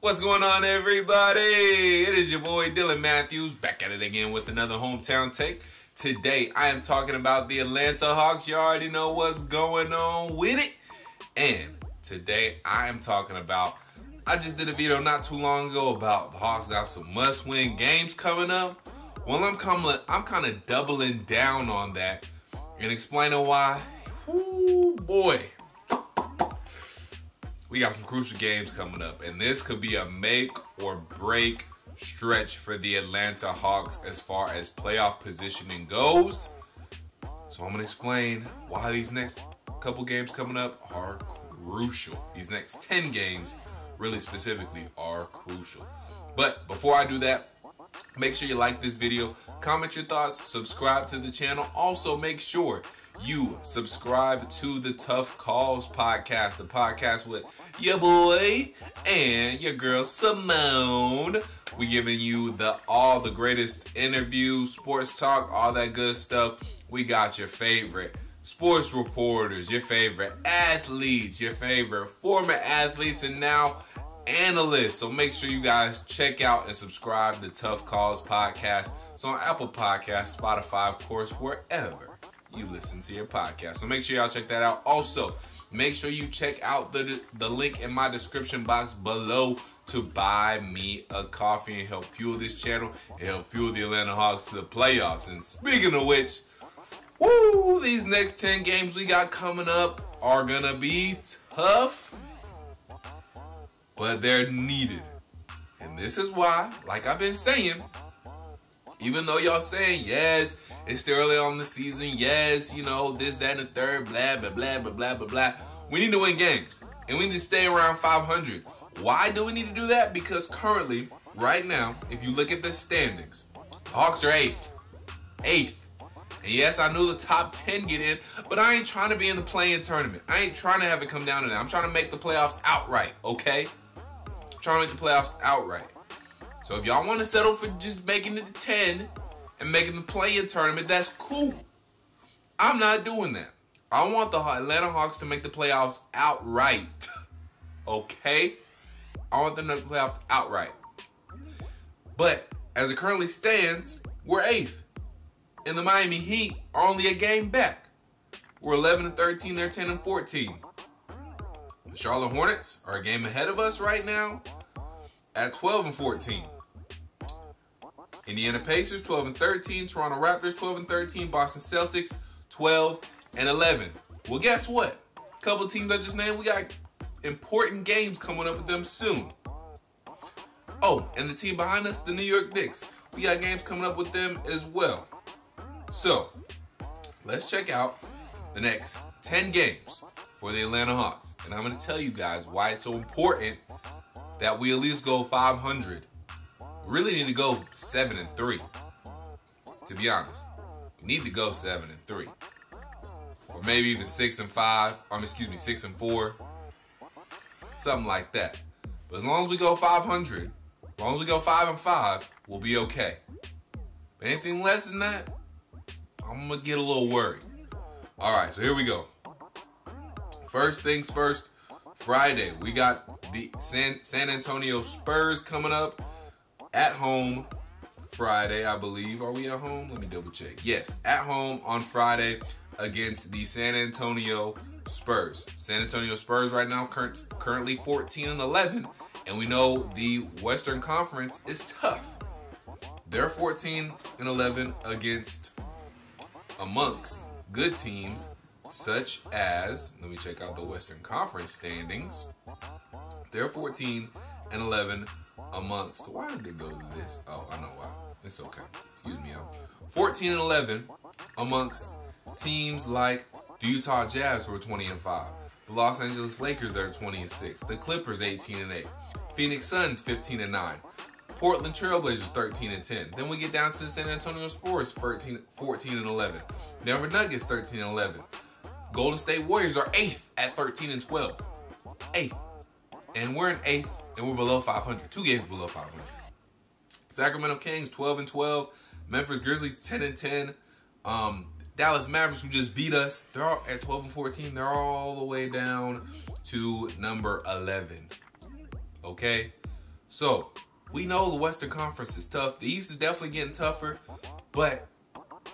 What's going on, everybody? It is your boy Dylan Matthews back at it again with another hometown take. Today I am talking about the Atlanta Hawks. You already know what's going on with it. And today I am talking about, I just did a video not too long ago about the Hawks got some must-win games coming up. Well, I'm kind of doubling down on that and explaining why. Ooh, boy. We got some crucial games coming up, and this could be a make or break stretch for the Atlanta Hawks as far as playoff positioning goes. So I'm going to explain why these next couple games coming up are crucial. These next 10 games, really specifically, are crucial. But before I do that, make sure you like this video, comment your thoughts, subscribe to the channel. Also, make sure you subscribe to the Tough Calls podcast, the podcast with your boy and your girl Symone. We giving you all the greatest interviews, sports talk, all that good stuff. We got your favorite sports reporters, your favorite athletes, your favorite former athletes, and now analysts. So make sure you guys check out and subscribe to Tough Calls podcast. It's on Apple Podcasts, Spotify, of course, wherever you listen to your podcast. So make sure y'all check that out. Also, make sure you check out the link in my description box below to buy me a coffee and help fuel this channel and help fuel the Atlanta Hawks to the playoffs. And speaking of which, woo, these next 10 games we got coming up are gonna be tough, but they're needed. And this is why, like I've been saying, even though y'all saying, yes, it's still early on the season, yes, you know, this, that, and the third, blah, blah, blah, blah, blah, blah, blah. We need to win games, and we need to stay around 500. Why do we need to do that? Because currently, right now, if you look at the standings, the Hawks are 8th. 8th. And yes, I knew the top 10 get in, but I ain't trying to be in the play-in tournament. I ain't trying to have it come down to that. I'm trying to make the playoffs outright, okay? I'm trying to make the playoffs outright. So if y'all want to settle for just making it to 10 and making the play-in tournament, that's cool. I'm not doing that. I want the Atlanta Hawks to make the playoffs outright. Okay? I want them to make the playoffs outright. But as it currently stands, we're 8th. And the Miami Heat are only a game back. We're 11-13, they're 10-14. The Charlotte Hornets are a game ahead of us right now at 12-14. Indiana Pacers 12-13, Toronto Raptors 12-13, Boston Celtics 12-11. Well, guess what? A couple teams I just named, we got important games coming up with them soon. Oh, and the team behind us, the New York Knicks, we got games coming up with them as well. So, let's check out the next 10 games for the Atlanta Hawks. And I'm going to tell you guys why it's so important that we at least go 500. We really need to go 7-3. To be honest, we need to go 7-3, or maybe even 6-5. 6-4, something like that. But as long as we go 500, as long as we go 5-5, we'll be okay. But anything less than that, I'm gonna get a little worried. All right, so here we go. First things first. Friday, we got the San Antonio Spurs coming up at home Friday, I believe. Are we at home? Let me double check. Yes, at home on Friday against the San Antonio Spurs. San Antonio Spurs right now currently 14-11, and we know the Western Conference is tough. They're 14-11 amongst good teams such as, let me check out the Western Conference standings. They're 14-11 amongst, why did it go to this? Oh, I know why. It's okay. Excuse me, y'all. 14-11 amongst teams like the Utah Jazz, who are 20-5, the Los Angeles Lakers that are 20-6, the Clippers 18-8, Phoenix Suns 15-9, Portland Trailblazers 13-10. Then we get down to the San Antonio Spurs 14-11, Denver Nuggets 13-11. Golden State Warriors are 8th at 13-12. 8th. And we're in 8th, and we're below 500. 2 games below 500. Sacramento Kings 12-12. Memphis Grizzlies 10-10. Dallas Mavericks, who just beat us, they're all at 12-14. They're all the way down to number 11. Okay? So, we know the Western Conference is tough. The East is definitely getting tougher, but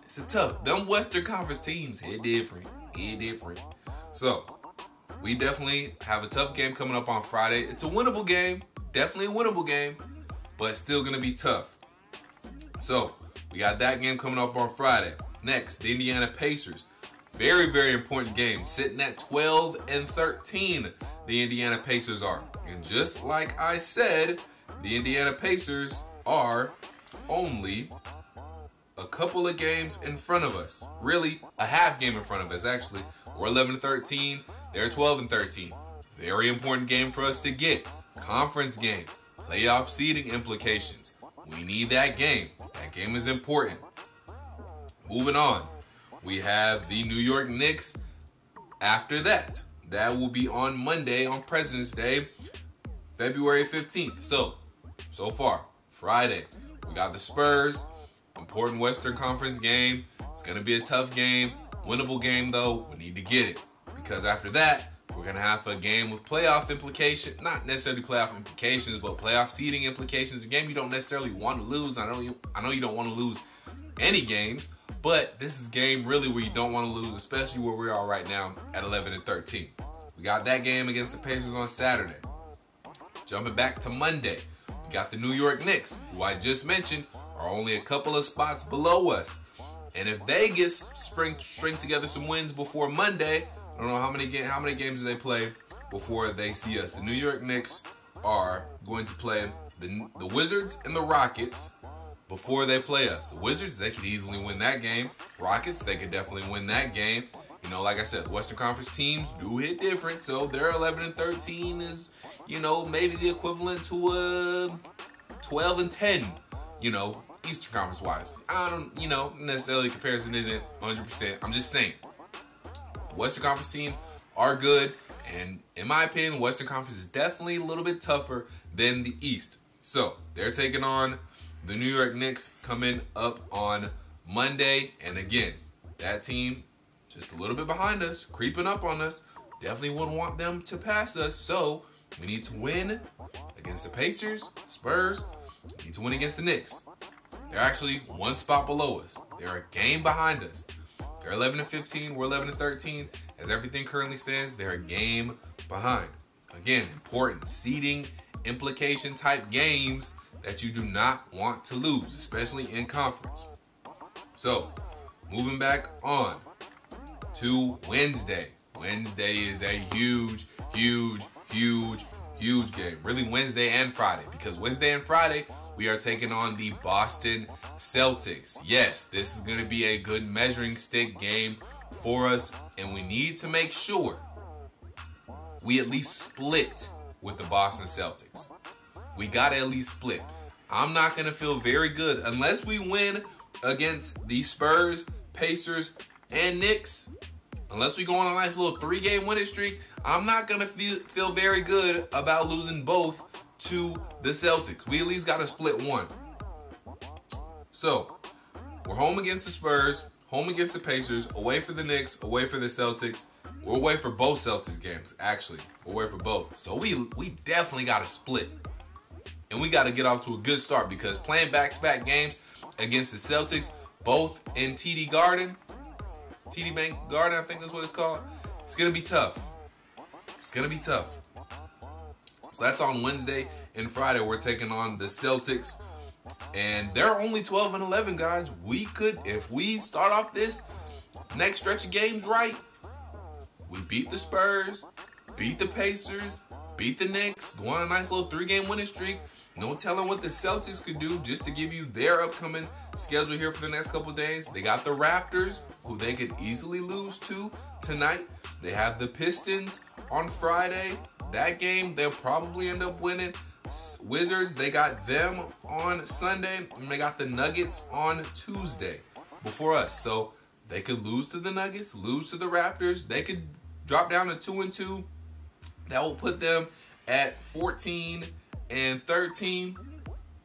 it's a tough. Them Western Conference teams hit different. So, we definitely have a tough game coming up on Friday. It's a winnable game. Definitely a winnable game, but still going to be tough. So, we got that game coming up on Friday. Next, the Indiana Pacers. Very, very important game. Sitting at 12-13, the Indiana Pacers are. And just like I said, the Indiana Pacers are only a couple of games in front of us. Really, a half game in front of us, actually. We're 11-13. They're 12-13. Very important game for us to get. Conference game. Playoff seeding implications. We need that game. That game is important. Moving on. We have the New York Knicks after that. That will be on Monday, on President's Day, February 15th. So far, Friday, we got the Spurs. Important Western Conference game. It's going to be a tough game. Winnable game, though. We need to get it. Because after that, we're going to have a game with playoff implications. Not necessarily playoff implications, but playoff seeding implications. A game you don't necessarily want to lose. I know you don't want to lose any games. But this is a game really where you don't want to lose, especially where we are right now at 11-13. We got that game against the Pacers on Saturday. Jumping back to Monday, we got the New York Knicks, who I just mentioned are only a couple of spots below us. And if they get string together some wins before Monday, I don't know how many games do they play before they see us. The New York Knicks are going to play the Wizards and the Rockets before they play us. The Wizards, they could easily win that game. Rockets, they could definitely win that game. You know, like I said, the Western Conference teams do hit different, so their 11-13 is, you know, maybe the equivalent to a 12-10, you know, Eastern Conference wise. I don't, you know, necessarily comparison isn't 100%. I'm just saying. The Western Conference teams are good, and in my opinion, the Western Conference is definitely a little bit tougher than the East. So, they're taking on the New York Knicks coming up on Monday. And again, that team just a little bit behind us, creeping up on us. Definitely wouldn't want them to pass us. So we need to win against the Pacers, Spurs. We need to win against the Knicks. They're actually one spot below us. They're a game behind us. They're 11-15. We're 11-13. As everything currently stands, they're a game behind. Again, important seeding implication type games that you do not want to lose, especially in conference. So, moving back on to Wednesday. Wednesday is a huge game. Really Wednesday and Friday, because Wednesday and Friday, we are taking on the Boston Celtics. Yes, this is going to be a good measuring stick game for us, and we need to make sure we at least split with the Boston Celtics. We got to at least split. I'm not going to feel very good unless we win against the Spurs, Pacers, and Knicks. Unless we go on a nice little 3-game winning streak, I'm not going to feel very good about losing both to the Celtics. We at least got to split one. So, we're home against the Spurs, home against the Pacers, away for the Knicks, away for the Celtics. We're away for both Celtics games, actually. We're away for both. So, we definitely got to split. And we got to get off to a good start, because playing back-to-back games against the Celtics, both in TD Bank Garden, I think that's what it's called. It's going to be tough. It's going to be tough. So that's on Wednesday and Friday. We're taking on the Celtics. And they're only 12-11, guys. We could, if we start off this next stretch of games right, we beat the Spurs, beat the Pacers, beat the Knicks, go on a nice little 3-game winning streak. No telling what the Celtics could do. Just to give you their upcoming schedule here for the next couple days. They got the Raptors, who they could easily lose to tonight. They have the Pistons on Friday. That game, they'll probably end up winning. Wizards, they got them on Sunday. And they got the Nuggets on Tuesday before us. So they could lose to the Nuggets, lose to the Raptors. They could drop down to 2-2. That will put them at 14-13.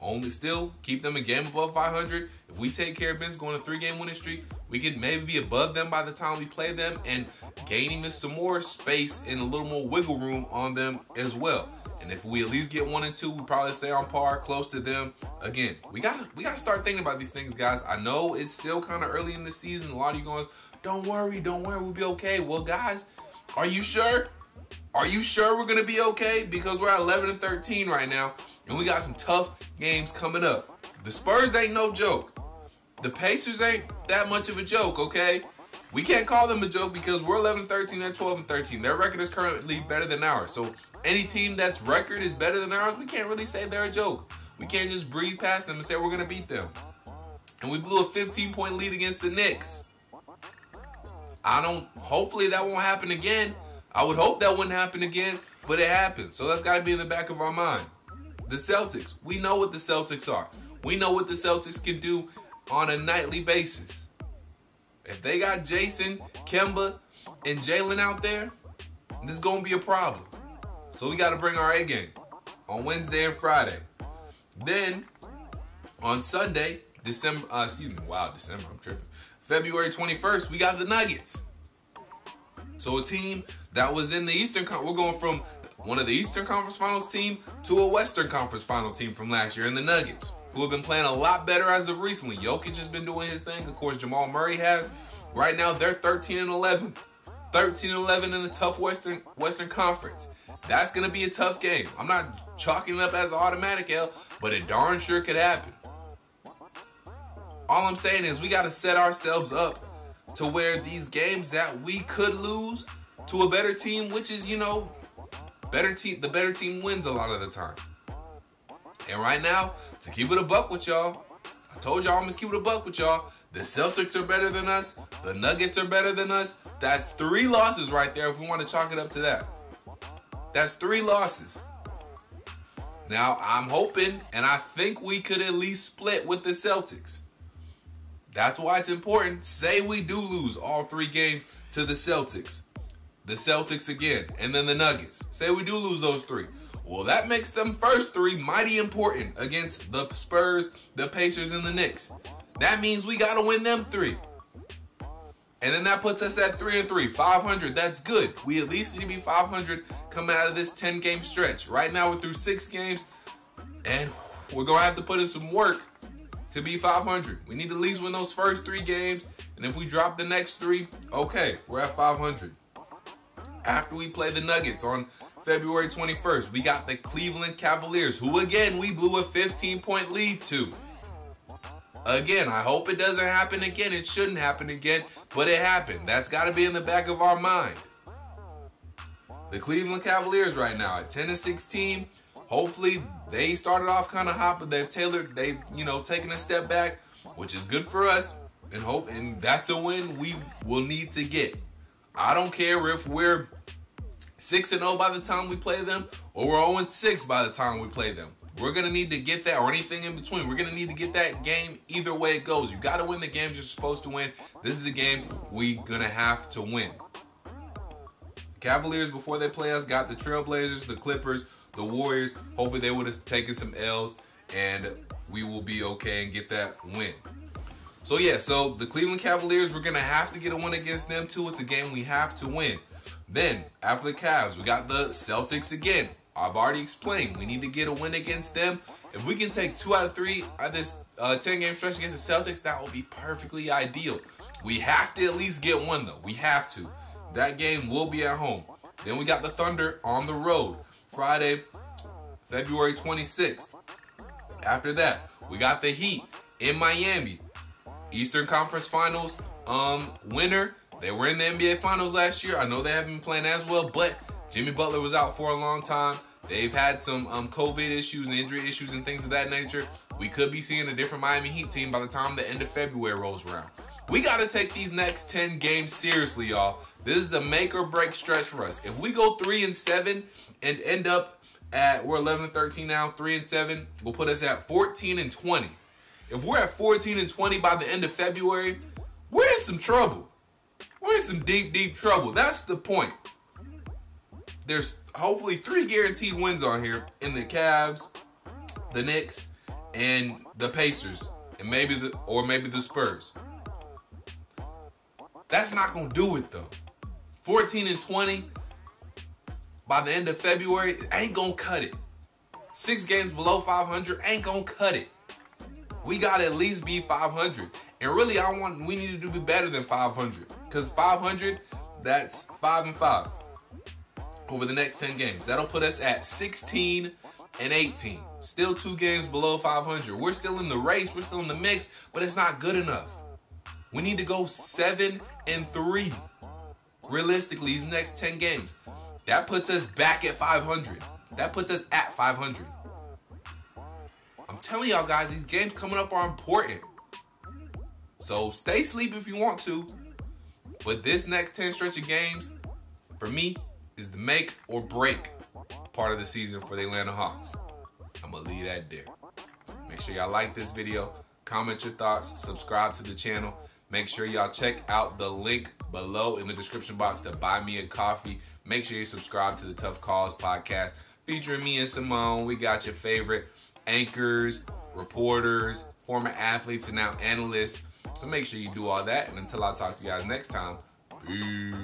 Only still keep them a game above 500. If we take care of business, going a 3-game winning streak, we could maybe be above them by the time we play them and gain even some more space and a little more wiggle room on them as well. And if we at least get 1 and 2, we probably stay on par, close to them. Again, we gotta start thinking about these things, guys. I know it's still kind of early in the season. A lot of you going, don't worry, we'll be okay. Well, guys, are you sure? Are you sure we're gonna be okay? Because we're at 11 and 13 right now, and we got some tough games coming up. The Spurs ain't no joke. The Pacers ain't that much of a joke, okay? We can't call them a joke because we're 11 and 13, they're 12 and 13. Their record is currently better than ours. So any team that's record is better than ours, we can't really say they're a joke. We can't just breathe past them and say we're going to beat them. And we blew a 15-point lead against the Knicks. Hopefully that won't happen again. I would hope that wouldn't happen again, but it happened. So that's got to be in the back of our mind. The Celtics, we know what the Celtics are. We know what the Celtics can do on a nightly basis. If they got Jason, Kemba, and Jalen out there, this is going to be a problem. So we got to bring our A game on Wednesday and Friday. Then on Sunday, February 21st, we got the Nuggets. So a team that was in the Eastern Conference, we're going from one of the Eastern Conference Finals team to a Western Conference Final team from last year in the Nuggets, who have been playing a lot better as of recently. Jokic has been doing his thing. Of course, Jamal Murray has. Right now, they're 13 and 11. 13 and 11 in a tough Western Conference. That's going to be a tough game. I'm not chalking it up as an automatic L, but it darn sure could happen. All I'm saying is we got to set ourselves up to where these games that we could lose to a better team, which is, the better team wins a lot of the time. And right now, to keep it a buck with y'all, I told y'all I'm going to keep it a buck with y'all. The Celtics are better than us. The Nuggets are better than us. That's 3 losses right there if we want to chalk it up to that. That's 3 losses. Now, I'm hoping, and I think we could at least split with the Celtics. That's why it's important. Say we do lose all 3 games to the Celtics. The Celtics again, and then the Nuggets. Say we do lose those 3. Well, that makes them first 3 mighty important against the Spurs, the Pacers, and the Knicks. That means we got to win them 3. And then that puts us at 3 and 3, 500. That's good. We at least need to be 500 coming out of this 10-game stretch. Right now, we're through 6 games, and we're going to have to put in some work to be 500. We need to at least win those first 3 games, and if we drop the next 3, okay, we're at 500. After we play the Nuggets on February 21st, we got the Cleveland Cavaliers, who, again, we blew a 15-point lead to. Again, I hope it doesn't happen again. It shouldn't happen again, but it happened. That's got to be in the back of our mind. The Cleveland Cavaliers right now at 10 and 16. Hopefully, they started off kind of hot, but they've taken a step back, which is good for us. And that's a win we will need to get. I don't care if we're 6-0 by the time we play them, or we're 0-6 by the time we play them. We're going to need to get that, or anything in between. We're going to need to get that game either way it goes. You got to win the games you're supposed to win. This is a game we're going to have to win. Cavaliers, before they play us, got the Trailblazers, the Clippers, the Warriors. Hopefully they would have taken some L's, and we will be okay and get that win. So, yeah, so the Cleveland Cavaliers, we're going to have to get a win against them, too. It's a game we have to win. Then, after the Cavs, we got the Celtics again. I've already explained. We need to get a win against them. If we can take 2 out of 3 at this 10-game stretch against the Celtics, that will be perfectly ideal. We have to at least get 1, though. We have to. That game will be at home. Then we got the Thunder on the road. Friday, February 26th. After that, we got the Heat in Miami. Eastern Conference Finals winner. They were in the NBA Finals last year. I know they haven't been playing as well, but Jimmy Butler was out for a long time. They've had some COVID issues and injury issues and things of that nature. We could be seeing a different Miami Heat team by the time the end of February rolls around. We got to take these next 10 games seriously, y'all. This is a make or break stretch for us. If we go 3-7 and end up at, we're 11-13 now, 3-7, will put us at 14-20. If we're at 14-20 by the end of February, we're in some trouble. We're in some deep, deep trouble. That's the point. There's hopefully 3 guaranteed wins on here in the Cavs, the Knicks, and the Pacers, and maybe the Spurs. That's not going to do it, though. 14-20 by the end of February ain't going to cut it. 6 games below 500 ain't going to cut it. We got to at least be 500. And really, we need to do better than 500. Because 500, that's 5-5 over the next 10 games. That'll put us at 16-18. Still 2 games below 500. We're still in the race. We're still in the mix, but it's not good enough. We need to go 7-3. Realistically, these next 10 games. That puts us back at 500. That puts us at 500. I'm telling y'all guys, these games coming up are important. So stay asleep if you want to. But this next 10 stretch of games, for me, is the make or break part of the season for the Atlanta Hawks. I'm going to leave that there. Make sure y'all like this video. Comment your thoughts. Subscribe to the channel. Make sure y'all check out the link below in the description box to buy me a coffee. Make sure you subscribe to the Tough Calls podcast featuring me and Symone. We got your favorite anchors, reporters, former athletes, and now analysts. So make sure you do all that. And until I talk to you guys next time, peace.